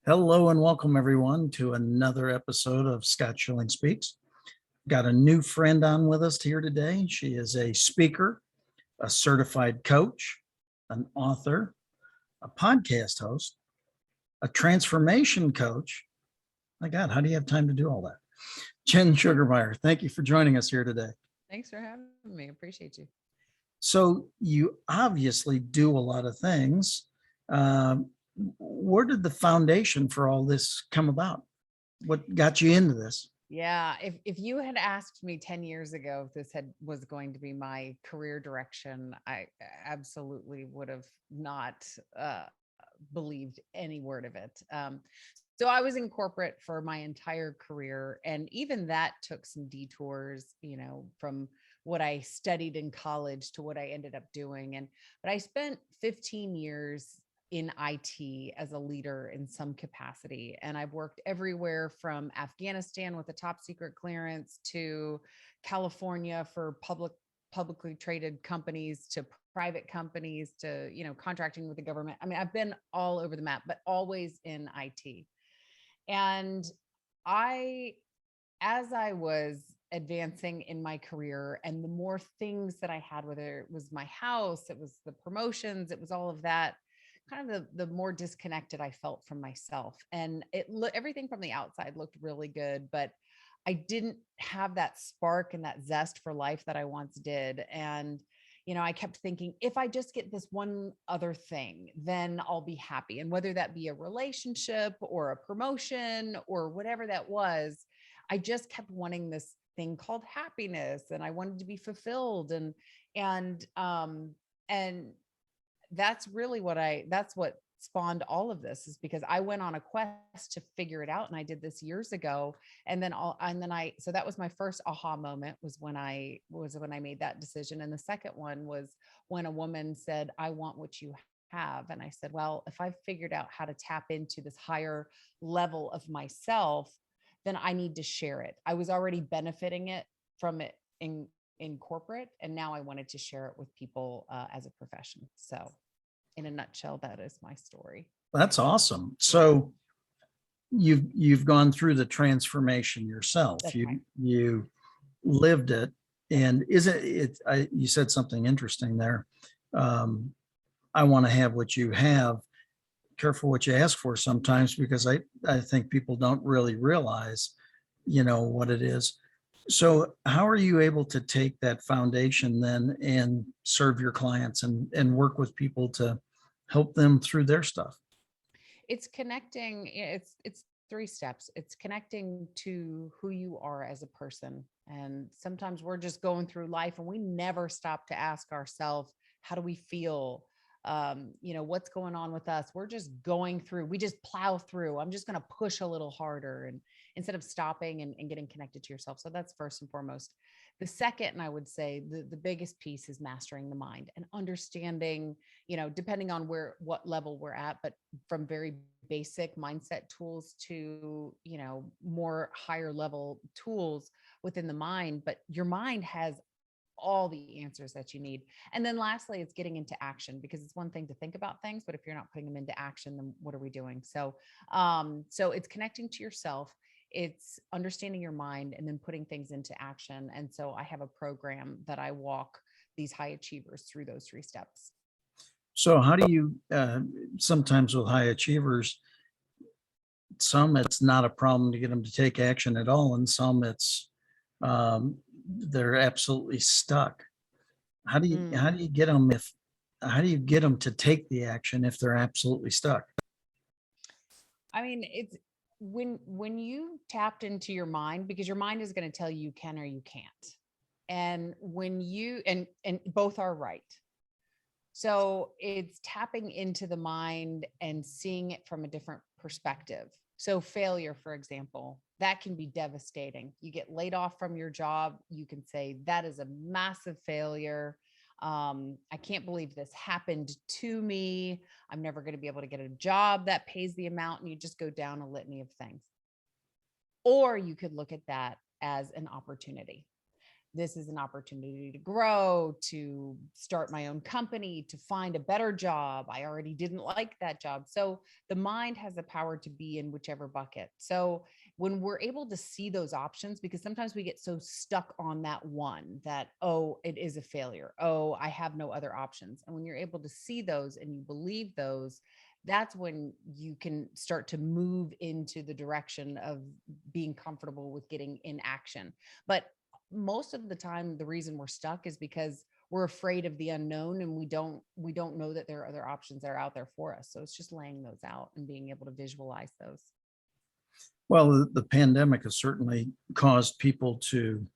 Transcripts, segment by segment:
Hello and welcome everyone to another episode of Scott Schilling Speaks. Got a new friend on with us here today. She is a speaker, a certified coach, an author, a podcast host, a transformation coach. My God, how do you have time to do all that? Jen Sugermeyer, thank you for joining us here today. Thanks for having me. Appreciate you. So you obviously do a lot of things. Um, where did the foundation for all this come about? What got you into this? Yeah, if you had asked me 10 years ago if this had was going to be my career direction, I absolutely would have not believed any word of it. So I was in corporate for my entire career, and even that took some detours, from what I studied in college to what I ended up doing. But I spent 15 years in IT as a leader in some capacity. And I've worked everywhere from Afghanistan with a top secret clearance to California for publicly traded companies to private companies to, contracting with the government. I mean, I've been all over the map, but always in IT. And I, as I was advancing in my career and the more things that I had, whether it was my house, it was the promotions, it was all of that, kind of the more disconnected I felt from myself. And everything from the outside looked really good, but I didn't have that spark and that zest for life that I once did. And I kept thinking, if I just get this one other thing, then I'll be happy. And whether that be a relationship or a promotion or whatever that was, I just kept wanting this thing called happiness, and I wanted to be fulfilled. And that's what spawned all of this, is because I went on a quest to figure it out, and I did this years ago. So that was my first aha moment, was when I made that decision. And the second one was when a woman said, "I want what you have." And I said, well, if I've figured out how to tap into this higher level of myself, then I need to share it. I was already benefiting from it in corporate, and now I wanted to share it with people as a profession. So in a nutshell, that is my story. That's awesome. So you've gone through the transformation yourself. That's right. You lived it, and isn't it? You said something interesting there. Um, I want to have what you have. Careful what you ask for sometimes, because I think people don't really realize, what it is. So how are you able to take that foundation then and serve your clients and work with people to help them through their stuff? It's connecting. It's three steps. It's connecting to who you are as a person. And sometimes we're just going through life and we never stop to ask ourselves, how do we feel? What's going on with us? We're just going through, we just plow through. I'm just going to push a little harder, and instead of stopping and getting connected to yourself. So that's first and foremost. The second, and I would say the biggest piece, is mastering the mind and understanding, depending on what level we're at, but from very basic mindset tools to, more higher level tools within the mind. But your mind has all the answers that you need. And then lastly, it's getting into action, because it's one thing to think about things, but if you're not putting them into action, then what are we doing? So it's connecting to yourself, it's understanding your mind, and then putting things into action. And so I have a program that I walk these high achievers through those three steps. So how do you, sometimes with high achievers, some it's not a problem to get them to take action at all, and some it's they're absolutely stuck. How do you get them, if how do you get them to take the action if they're absolutely stuck? I mean, it's when you tapped into your mind, because your mind is going to tell you you can or you can't. And when you and both are right. So it's tapping into the mind and seeing it from a different perspective. So failure, for example, that can be devastating. You get laid off from your job, you can say that is a massive failure. I can't believe this happened to me. I'm never going to be able to get a job that pays the amount, and you just go down a litany of things. Or you could look at that as an opportunity. this is an opportunity to grow, to start my own company, to find a better job. I already didn't like that job. So the mind has the power to be in whichever bucket. So when we're able to see those options, because sometimes we get so stuck on that one that, oh, it is a failure. Oh, I have no other options. And when you're able to see those and you believe those, that's when you can start to move into the direction of being comfortable with getting in action. But most of the time, the reason we're stuck is because we're afraid of the unknown, and we don't know that there are other options that are out there for us. So it's just laying those out and being able to visualize those. Well, the pandemic has certainly caused people to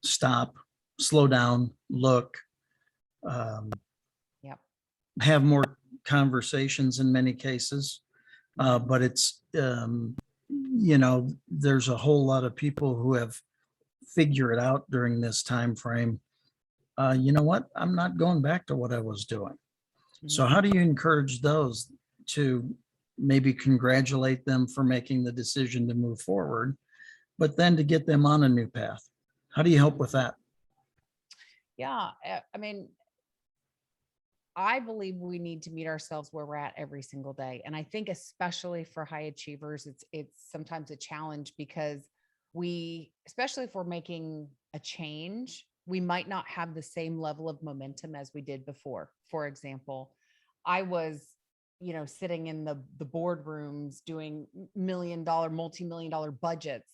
stop, slow down, look, um, Yep. have more conversations in many cases. But it's, there's a whole lot of people who have figured it out during this time frame. You know what? I'm not going back to what I was doing. So Mhm. how do you encourage those to maybe congratulate them for making the decision to move forward, but then to get them on a new path? How do you help with Mhm. that? Yeah. I mean, I believe we need to meet ourselves where we're at every single day. And I think especially for high achievers, it's sometimes a challenge because especially if we're making a change, we might not have the same level of momentum as we did before. For example, I was, sitting in the boardrooms doing $1 million, multi-million dollar budgets.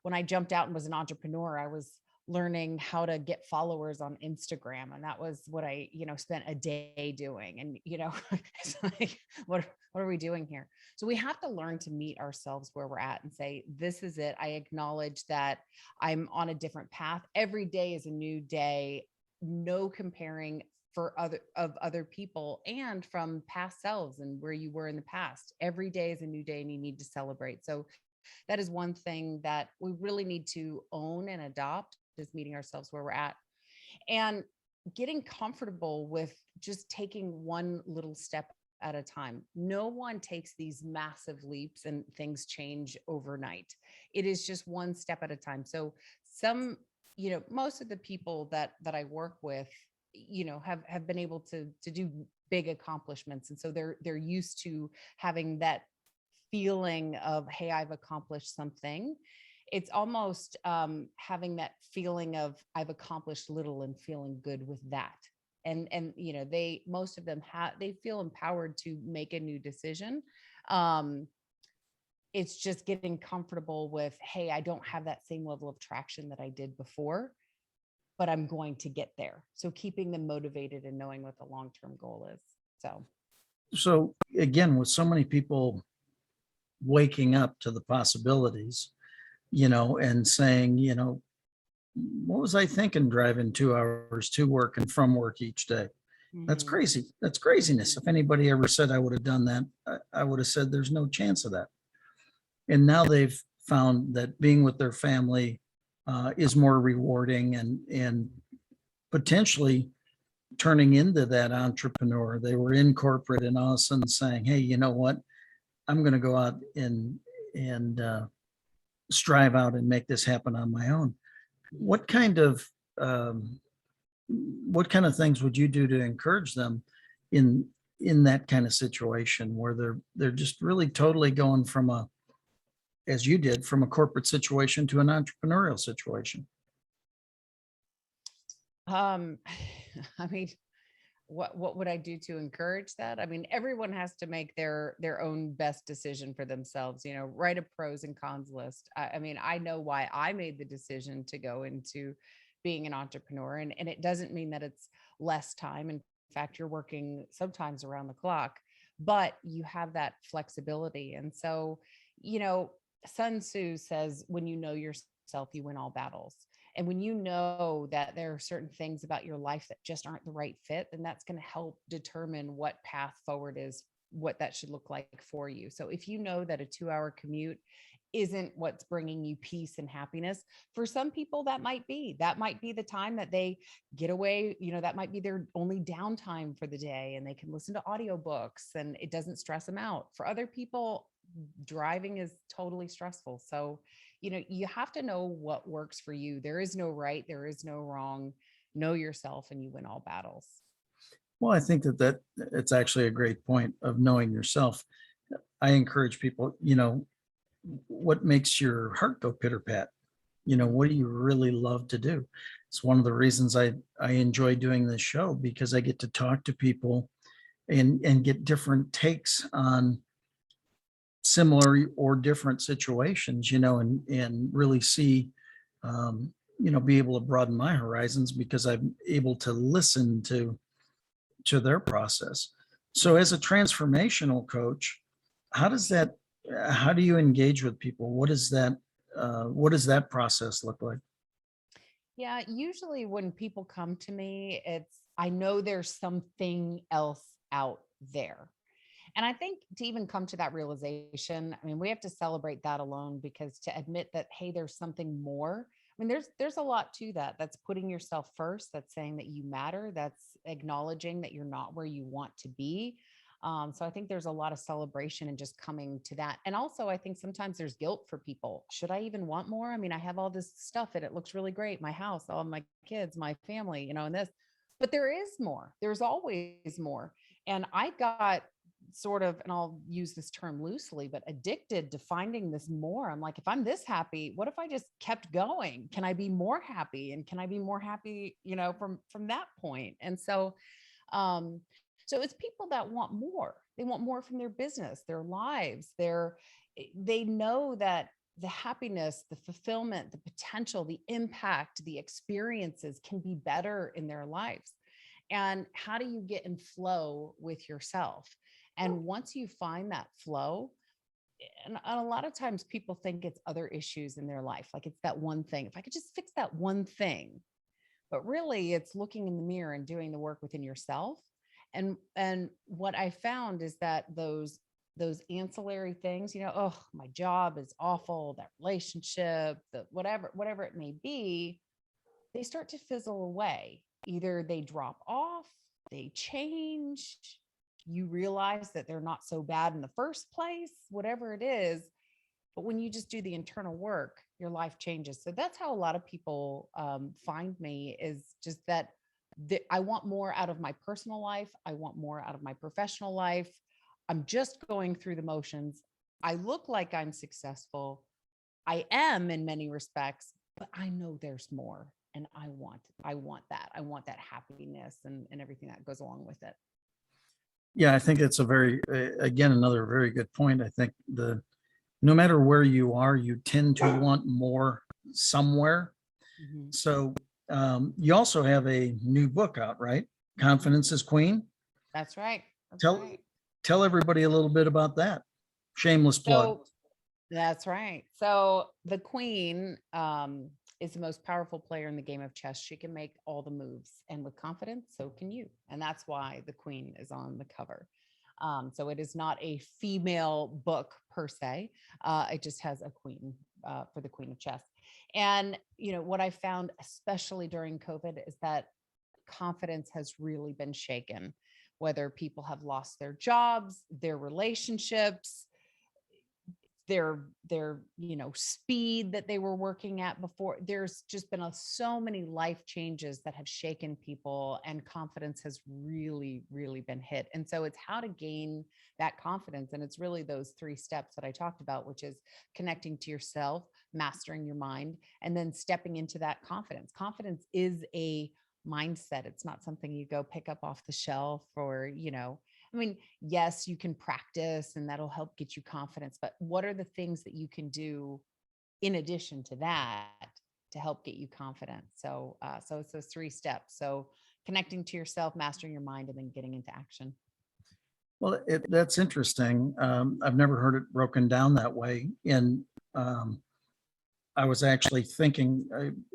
When I jumped out and was an entrepreneur, I was learning how to get followers on Instagram. And that was what I, spent a day doing. And, it's like, what are we doing here? So we have to learn to meet ourselves where we're at and say, this is it. I acknowledge that I'm on a different path. Every day is a new day. No comparing other people and from past selves and where you were in the past. Every day is a new day and you need to celebrate. So that is one thing that we really need to own and adopt, is meeting ourselves where we're at and getting comfortable with just taking one little step at a time. No one takes these massive leaps and things change overnight. It is just one step at a time. So some, most of the people that I work with, have been able to do big accomplishments. And so they're used to having that feeling of, hey, I've accomplished something. It's almost having that feeling of I've accomplished little and feeling good with that. And they, most of them they feel empowered to make a new decision. um it's just getting comfortable with, hey, I don't have that same level of traction that I did before, but I'm going to get there. So keeping them motivated and knowing what the long-term goal is. So So again, with so many people waking up to the possibilities, and saying, what was I thinking driving 2 hours to work and from work each day? That's mhm, crazy. That's craziness. mhm, If anybody ever said I would have done that, I would have said there's no chance of that. And now they've found that being with their family is more rewarding, and potentially turning into that entrepreneur. They were in corporate and all of a sudden saying, hey, you know what? I'm going to go out and strive out and make this happen on my own. What kind of um, what kind of things would you do to encourage them in in that kind of situation where they're just really totally going from a, as you did, from a corporate situation to an entrepreneurial situation? um I mean, what would I do to encourage that? I mean, everyone has to make their own best decision for themselves, write a pros and cons list. I mean, I know why I made the decision to go into being an entrepreneur, and it doesn't mean that it's less time. In fact, you're working sometimes around the clock, but you have that flexibility. And so, you know, Sun Tzu says, when you know yourself, you win all battles. And when you know that there are certain things about your life that just aren't the right fit, then that's going to help determine what path forward is, what that should look like for you. So if you know that a 2 hour commute isn't what's bringing you peace and happiness, for some people that might be the time that they get away. That might be their only downtime for the day, and they can listen to audiobooks and it doesn't stress them out. For other people, driving is totally stressful. So, you have to know what works for you. There is no right, there is no wrong. Know yourself and you win all battles. Well, I think that it's actually a great point of knowing yourself. I encourage people, what makes your heart go pitter pat? What do you really love to do? It's one of the reasons I enjoy doing this show, because I get to talk to people and get different takes on similar or different situations, and really see, be able to broaden my horizons because I'm able to listen to their process. So as a transformational coach, how does that, how do you engage with people? What does that process look like? Yeah, usually when people come to me, I know there's something else out there. And I think to even come to that realization, I mean, we have to celebrate that alone, because to admit that, hey, there's something more. I mean, there's a lot to that. That's putting yourself first. That's saying that you matter. That's acknowledging that you're not where you want to be. So I think there's a lot of celebration and just coming to that. And also, I think sometimes there's guilt for people. Should I even want more? I mean, I have all this stuff and it looks really great. My house, all my kids, my family, and this, but there is more. There's always more. And I got sort of, and I'll use this term loosely, but addicted to finding this more. I'm like, if I'm this happy, what if I just kept going? Can I be more happy? And can I be more happy, from that point? And um, so it's people that want more. They want more from their business, their lives, they know that the happiness, the fulfillment, the potential, the impact, the experiences can be better in their lives. And how do you get in flow with yourself? And once you find that flow, and a lot of times people think it's other issues in their life, like it's that one thing. If I could just fix that one thing, but really it's looking in the mirror and doing the work within yourself. And what I found is that those ancillary things, oh, my job is awful, that relationship, the whatever it may be, they start to fizzle away. Either they drop off, they change, you realize that they're not so bad in the first place, whatever it is. But when you just do the internal work, your life changes. So that's how a lot of people find me, is just that I want more out of my personal life. I want more out of my professional life. I'm just going through the motions. I look like I'm successful. I am in many respects, but I know there's more. And I want that. I want that happiness and everything that goes along with it. Yeah, I think it's a again, another very good point. I think no matter where you are, you tend to want more somewhere. Mhm. So you also have a new book out, right? Confidence is Queen. That's right. That's Tell right. tell everybody a little bit about that. Shameless plug. So that's right. So the queen is the most powerful player in the game of chess. She can make all the moves, and with confidence, so can you. And that's why the queen is on the cover. So it is not a female book per se. It just has a queen for the queen of chess. And what I found, especially during COVID, is that confidence has really been shaken. Whether people have lost their jobs, their relationships, their speed that they were working at before, there's just been so many life changes that have shaken people, and confidence has really been hit. And so it's how to gain that confidence, and it's really those three steps that I talked about, which is connecting to yourself, mastering your mind, and then stepping into that confidence is a mindset. It's not something you go pick up off the shelf, or I mean, yes, you can practice and that'll help get you confidence, but what are the things that you can do in addition to that to help get you confident? So it's those three steps. So connecting to yourself, mastering your mind, and then getting into action. Well, that's interesting. I've never heard it broken down that way. And I was actually thinking,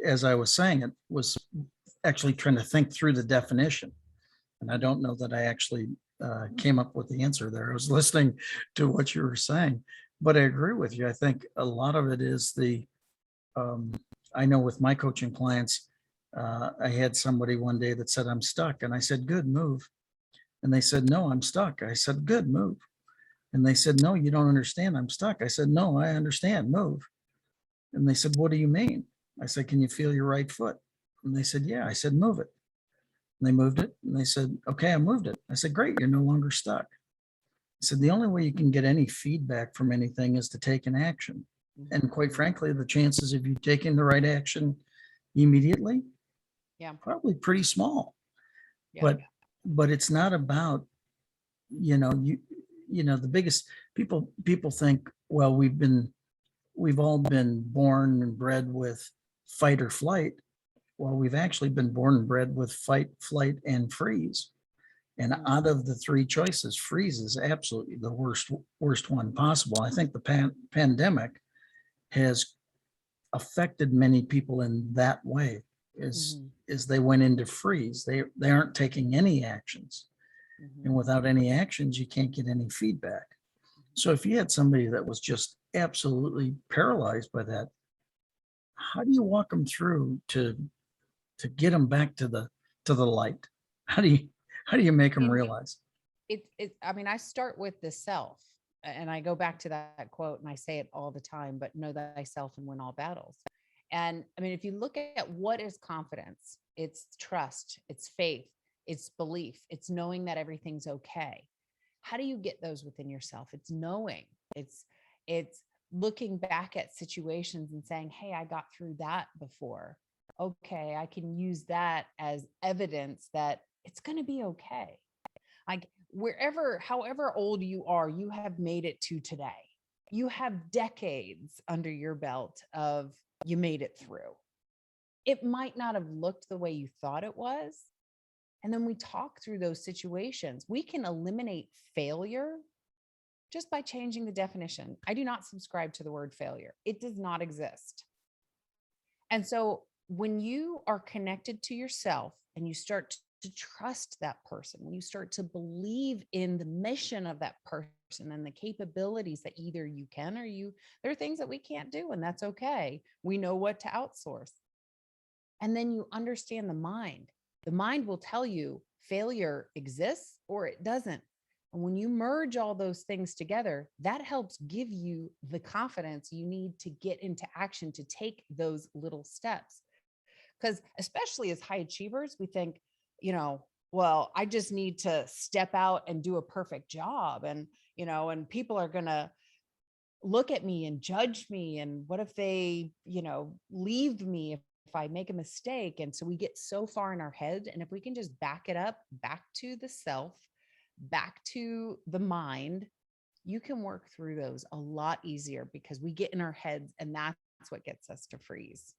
as I was saying it, was actually trying to think through the definition. And I don't know that I actually came up with the answer there. I was listening to what you were saying, but I agree with you. I think a lot of it is um, I know with my coaching clients, I had somebody one day that said, I'm stuck. And I said, good, move. And they said, no, I'm stuck. I said, good, move. And they said, no, you don't understand. I'm stuck. I said, no, I understand. Move. And they said, what do you mean? I said, can you feel your right foot? And they said, yeah. I said, move it. And they moved it. And they said, okay, I moved it. I said, great. You're no longer stuck. I said, the only way you can get any feedback from anything is to take an action. And quite frankly, the chances of you taking the right action immediately, Yeah. probably pretty small. Yeah. But it's not about, you know, the biggest people think, well, we've all been born and bred with fight or flight. Well, we've actually been born and bred with fight, flight, and freeze. And out of the three choices, freeze is absolutely the worst one possible. I think the pandemic has affected many people in that way, is they went into freeze. They aren't taking any actions. And without any actions, you can't get any feedback. So if you had somebody that was just absolutely paralyzed by that, how do you walk them through to get them back to the light? How do you make them realize? I mean, I start with the self, and I go back to that quote, and I say it all the time, but know thyself and win all battles. And I mean, if you look at what is confidence, it's trust, it's faith, it's belief, it's knowing that everything's okay. How do you get those within yourself? It's knowing, it's looking back at situations and saying, hey, I got through that before. Okay, I can use that as evidence that it's going to be okay. Like however old you are, you have made it to today. You have decades under your belt of you made it through. It might not have looked the way you thought it was. And then we talk through those situations. We can eliminate failure just by changing the definition. I do not subscribe to the word failure. It does not exist. And so when you are connected to yourself and you start to trust that person, when you start to believe in the mission of that person and the capabilities that either you can or there are things that we can't do, and that's okay. We know what to outsource. And then you understand the mind. The mind will tell you failure exists or it doesn't. And when you merge all those things together, that helps give you the confidence you need to get into action, to take those little steps. Because especially as high achievers, we think, well, I just need to step out and do a perfect job. And, and people are going to look at me and judge me. And what if they, leave me if I make a mistake? And so we get so far in our head. And if we can just back it up, back to the self, back to the mind, you can work through those a lot easier because we get in our heads, and that's what gets us to freeze.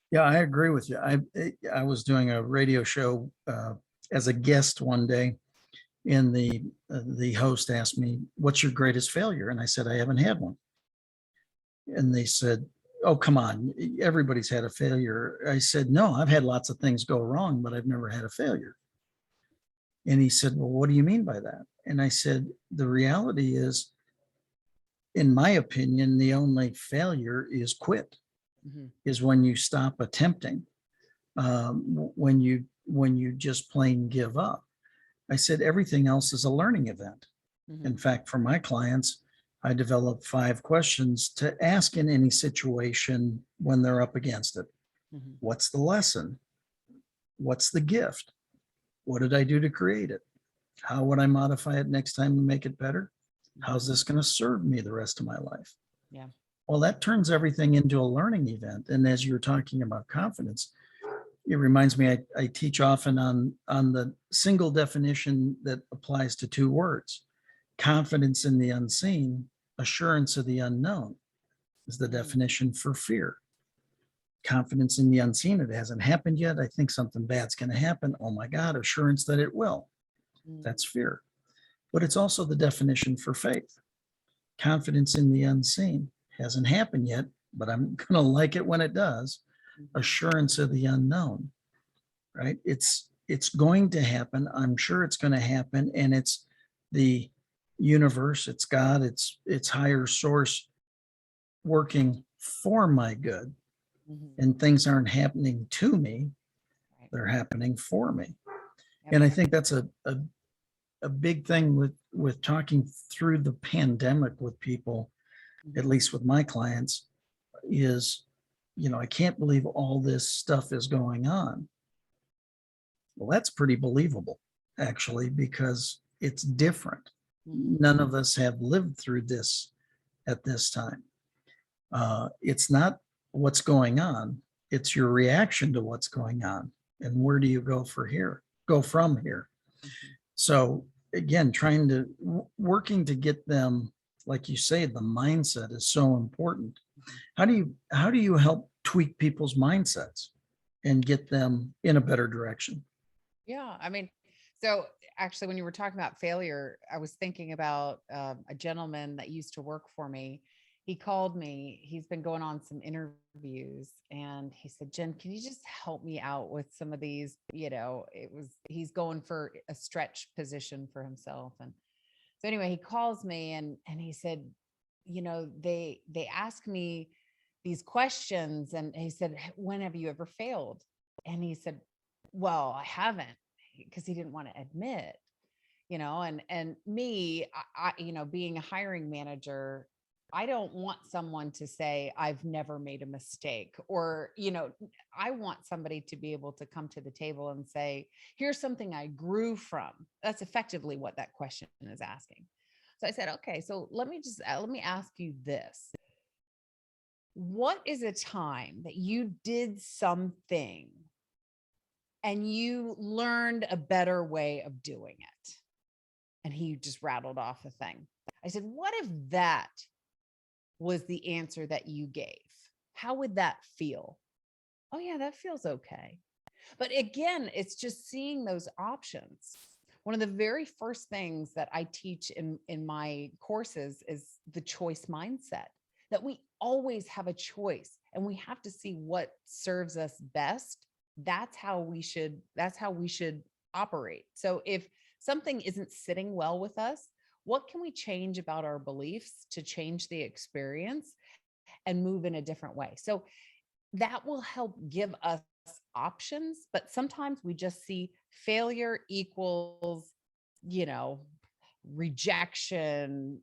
Yeah, I agree with you. I was doing a radio show as a guest one day, and the host asked me, "What's your greatest failure?" And I said, "I haven't had one." And they said, "Oh, come on, everybody's had a failure." I said, "No, I've had lots of things go wrong, but I've never had a failure." And he said, "Well, what do you mean by that?" And I said, "The reality is, in my opinion, the only failure is quit. Is when you stop attempting, when you just plain give up." I said, everything else is a learning event. In fact, for my clients, I develop 5 questions to ask in any situation when they're up against it. What's the lesson? What's the gift? What did I do to create it? How would I modify it next time to make it better? How's this going to serve me the rest of my life? Yeah. Well, that turns everything into a learning event. And as you're talking about confidence, it reminds me, I teach often on the single definition that applies to 2 words: confidence in the unseen, assurance of the unknown is the definition for fear. Confidence in the unseen, it hasn't happened yet. I think something bad's going to happen. Oh my God, assurance that it will. That's fear. But it's also the definition for faith. Confidence in the unseen, hasn't happened yet, but I'm going to like it when it does. Assurance of the unknown, right? It's going to happen. I'm sure it's going to happen. And it's the universe, it's God, it's higher source working for my good. And things aren't happening to me. They're happening for me. And I think that's a a big thing with talking through the pandemic with people, at least with my clients, is, I can't believe all this stuff is going on. Well, that's pretty believable, actually, because it's different. Mhm. None of us have lived through this at this time. It's not what's going on, it's your reaction to what's going on. And where do you go from here? Mhm. So again, working to get them, like you say, the mindset is so important. Mhm. How do you help tweak people's mindsets and get them in a better direction? Yeah, I mean, so actually, when you were talking about failure, I was thinking about a gentleman that used to work for me. He called me. He's been going on some interviews, and he said, "Jen, can you just help me out with some of these?" He's going for a stretch position for himself, and so anyway, he calls me and he said, they ask me these questions, and he said, "When have you ever failed?" And he said, "Well, I haven't," because he didn't want to admit, and me, being a hiring manager, I don't want someone to say I've never made a mistake, or I want somebody to be able to come to the table and say, here's something I grew from. That's effectively what that question is asking. So I said, okay, so let me ask you this. What is a time that you did something and you learned a better way of doing it? And he just rattled off a thing. I said, what if that was the answer that you gave? How would that feel? Oh, yeah, that feels okay. But again, it's just seeing those options. One of the very first things that I teach in my courses is the choice mindset, that we always have a choice and we have to see what serves us best. That's how we should operate. So if something isn't sitting well with us, what can we change about our beliefs to change the experience and move in a different way? So that will help give us options. But sometimes we just see failure equals, you know, rejection,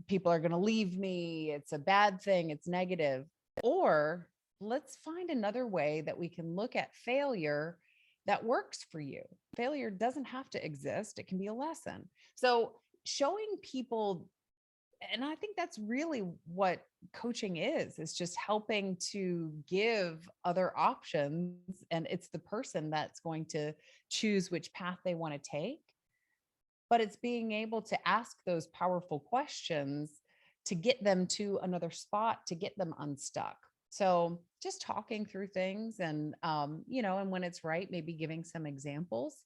people are going to leave me. It's a bad thing. It's negative. Or let's find another way that we can look at failure that works for you. Failure doesn't have to exist, it can be a lesson. So showing people, and I think that's really what coaching is just helping to give other options, and it's the person that's going to choose which path they want to take, but it's being able to ask those powerful questions to get them to another spot, to get them unstuck. So just talking through things, and when it's right, maybe giving some examples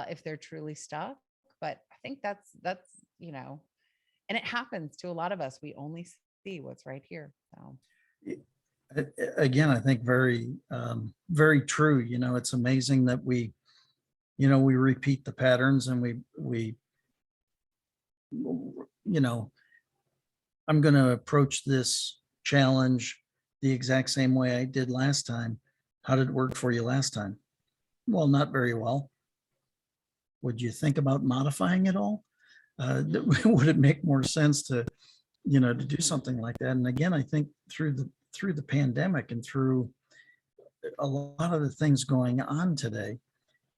if they're truly stuck. But I think that's and it happens to a lot of us. We only see what's right here. So, Again, I think very, very true. It's amazing that we repeat the patterns, and you know, I'm going to approach this challenge the exact same way I did last time. How did it work for you last time? Well, not very well. Would you think about modifying it all? mm, Would it make more sense to do mhm, something like that? And again, I think through the pandemic and through a lot of the things going on today,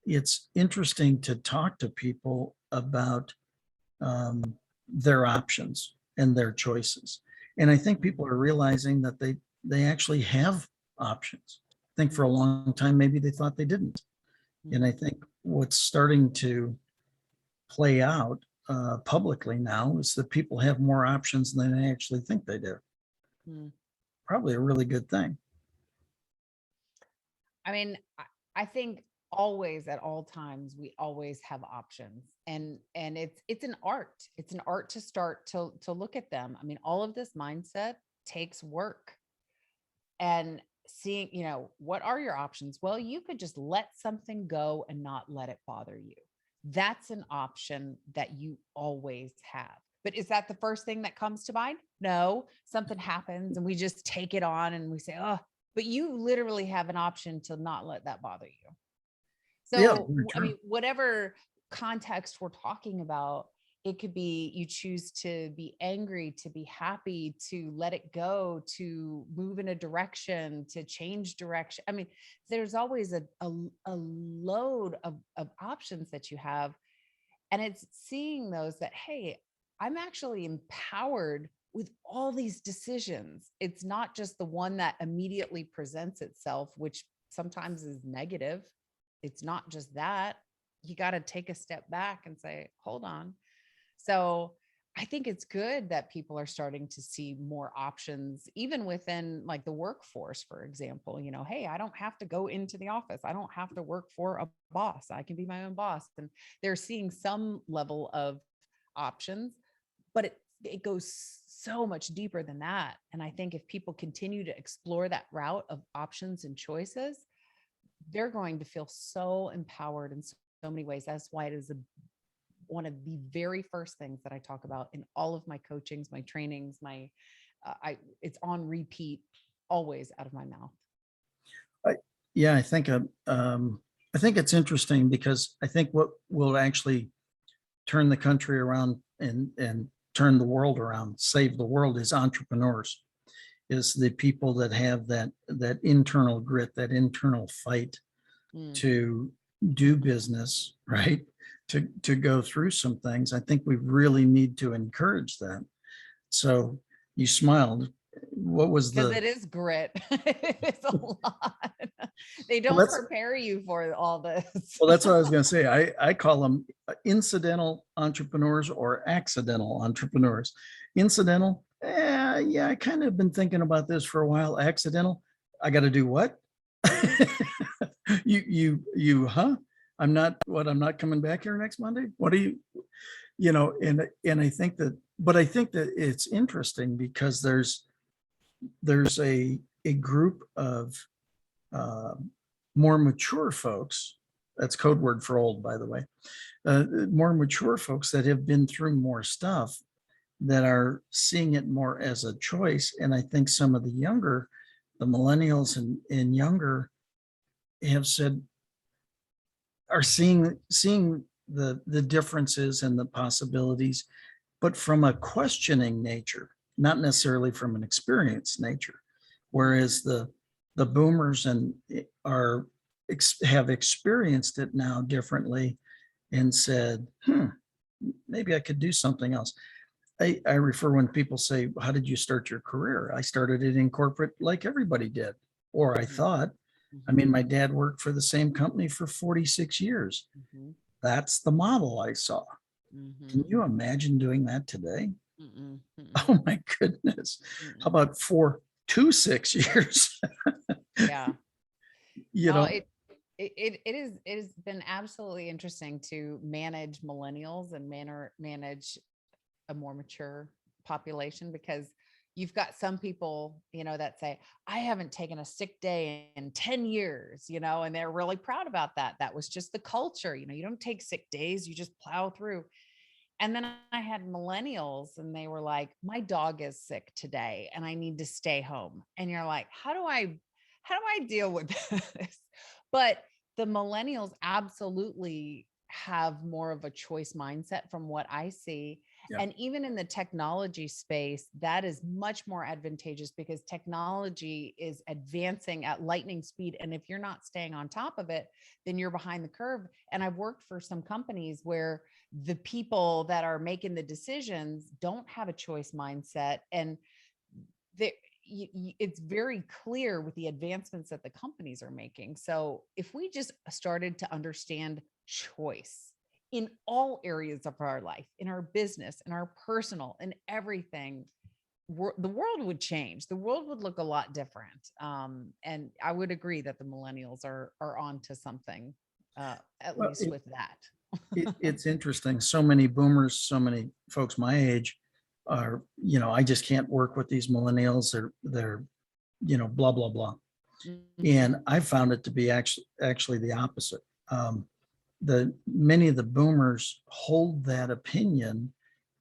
it's interesting to talk to people about um, their options and their choices. And I think mhm, people are realizing that they actually have options. I think for a mhm, long time, maybe they thought they didn't. And I mhm, think what's starting to play out publicly now is that people have more options than they actually think they do. mhm. Probably a really good thing. I mean, I think always at all times we always have options, and it's an art. It's an art to start to look at them. I mean, all of this mindset takes work, and seeing, what are your options? Well, you could just let something go and not let it bother you. That's an option that you always have. But is that the first thing that comes to mind? No, something happens and we just take it on and we say, oh, but you literally have an option to not let that bother you. Yeah, So, very I true. mean, whatever context we're talking about, it could be you choose to be angry, to be happy, to let it go, to move in a direction, to change direction. I mean, there's always a load of options that you have. And it's seeing those that, hey, I'm actually empowered with all these decisions. It's not just the one that immediately presents itself, which sometimes is negative. It's not just that. You got to take a step back and say, hold on. So I think it's good that people are starting to see more options, even within like the workforce, for example. Hey, I don't have to go into the office. I don't have to work for a boss. I can be my own boss. And they're seeing some level of options, but it goes so much deeper than that. And I think if people continue to explore that route of options and choices, they're going to feel so empowered in so many ways. That's why it is one of the very first things that I talk about in all of my coachings, my trainings, it's on repeat, always out of my mouth. Yeah, I think it's interesting because I think what will actually turn the country around and turn the world around, save the world, is entrepreneurs, is the people that have that internal grit, that internal fight to do business, right? To go through some things. I think we really need to encourage that. So you smiled. What was Because it is grit. It's a lot. They don't prepare you for all this. Well, that's what I was going to say. I call them incidental entrepreneurs or accidental entrepreneurs. Incidental, yeah, I kind of been thinking about this for a while. Accidental, I got to do what? Huh? I'm not coming back here next Monday. What are you, and I think that it's interesting because there's a group of more mature folks. That's code word for old, by the way. More mature folks that have been through more stuff that are seeing it more as a choice. And I think some of the millennials and younger are seeing the differences and the possibilities, but from a questioning nature, not necessarily from an experienced nature. Whereas the boomers have experienced it now differently and said, maybe I could do something else. I refer when people say, how did you start your career? I started it in corporate like everybody did, or I thought. I mean, my dad worked for the same company for 46 years. That's the model I saw. Can you imagine doing that today? Oh my goodness. How about 4 to 6 years? Yeah. It has been absolutely interesting to manage millennials and manage a more mature population, because you've got some people, that say, I haven't taken a sick day in 10 years, and they're really proud about that. That was just the culture. You don't take sick days, you just plow through. And then I had millennials and they were like, my dog is sick today and I need to stay home. And you're like, how do I deal with this? But the millennials absolutely have more of a choice mindset from what I see. Yeah. And even in the technology space, that is much more advantageous because technology is advancing at lightning speed. And if you're not staying on top of it, then you're behind the curve. And I've worked for some companies where the people that are making the decisions don't have a choice mindset. And it's very clear with the advancements that the companies are making. So if we just started to understand choice in all areas of our life, in our business, in our personal, in everything, the world would change. The world would look a lot different. And I would agree that the millennials are onto something, at least with that. It's interesting. So many boomers, so many folks my age are, I just can't work with these millennials. They're blah, blah, blah. And I found it to be actually the opposite. Many of the boomers hold that opinion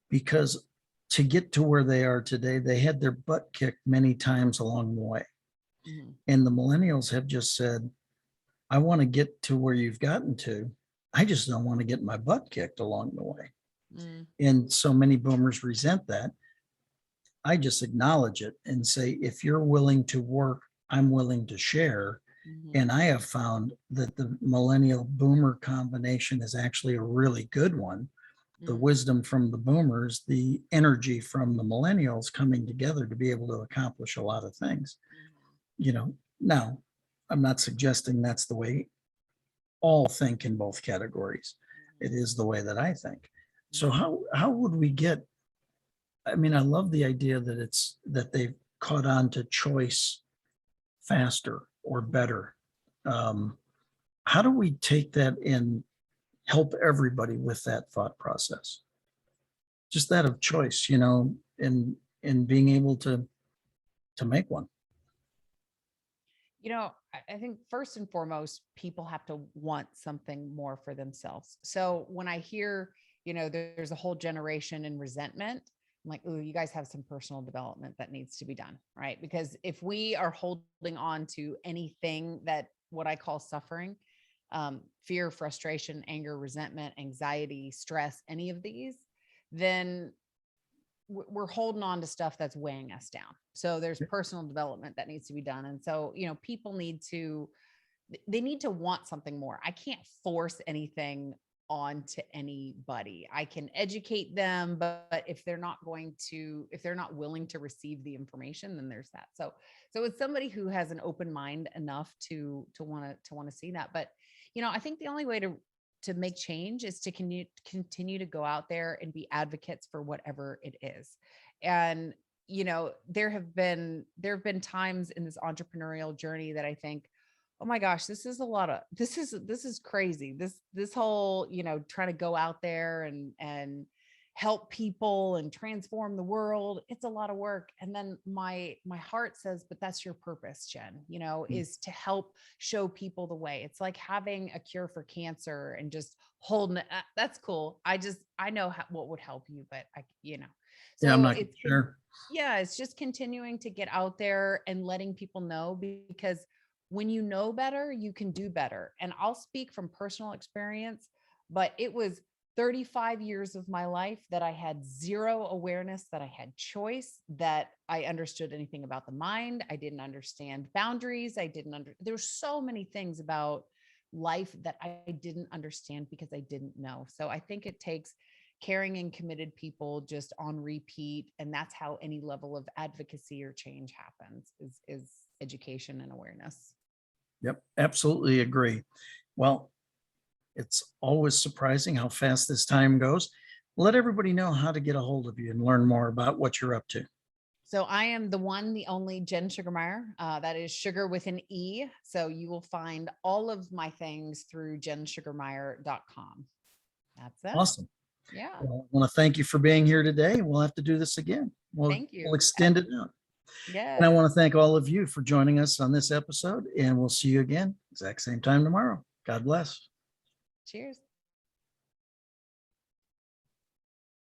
because to get to where they are today, they had their butt kicked many times along the way. And the millennials have just said, I want to get to where you've gotten to. I just don't want to get my butt kicked along the way. Mm, And so many boomers resent that. I just acknowledge it and say, if you're willing to work, I'm willing to share. mhm, And I have found that the millennial boomer combination is actually a really good one. The mm, wisdom from the boomers, the energy from the millennials coming together to be able to accomplish a lot of things. mhm, You know, now I'm not suggesting that's the way all think in both categories. It is the way that I think. So mhm, how would we get, I mean, I love the idea that it's that they've caught on to choice faster or better. Um, how do we take that and help everybody with that thought process? Just that of choice, and being able to make one. I think first and foremost, people have to want something more for themselves. So when I hear, there's a whole generation in resentment, I'm like, oh, you guys have some personal development that needs to be done, right? Because if we are holding on to anything that what I call suffering, fear, frustration, anger, resentment, anxiety, stress, any of these, then we're holding on to stuff that's weighing us down. So there's personal development that needs to be done. And so, people need to, they need to want something more. I can't force anything onto anybody. I can educate them, but if they're not willing to receive the information, then there's that. So it's somebody who has an open mind enough to want to see that. But, I think the only way to make change is to continue to go out there and be advocates for whatever it is. And, there have been times in this entrepreneurial journey that I think, oh my gosh, this is crazy. This whole, trying to go out there and help people and transform the world. It's a lot of work. And then my heart says, but that's your purpose, Jen, is to help show people the way. It's like having a cure for cancer and just holding it. That's cool. I know what would help you, but Yeah, I'm so not sure. yeah, it's just continuing to get out there and letting people know, because when you know better, you can do better. And I'll speak from personal experience, but it was 35 years of my life that I had zero awareness that I had choice, that I understood anything about the mind. I didn't understand boundaries. There's so many things about life that I didn't understand because I didn't know. So I think it takes caring and committed people just on repeat. And that's how any level of advocacy or change happens, is education and awareness. Yep, absolutely agree. Well, it's always surprising how fast this time goes. Let everybody know how to get a hold of you and learn more about what you're up to. So I am the one, the only Jen Sugermeyer. That is sugar with an E. So you will find all of my things through jensugarmeyer.com. That's it. Awesome. Yeah. Well, I want to thank you for being here today. We'll have to do this again. Thank We'll you. extend it out. And I Yes. want to thank all of you for joining us on this episode, and we'll see you again, exact same time tomorrow. God bless. Cheers.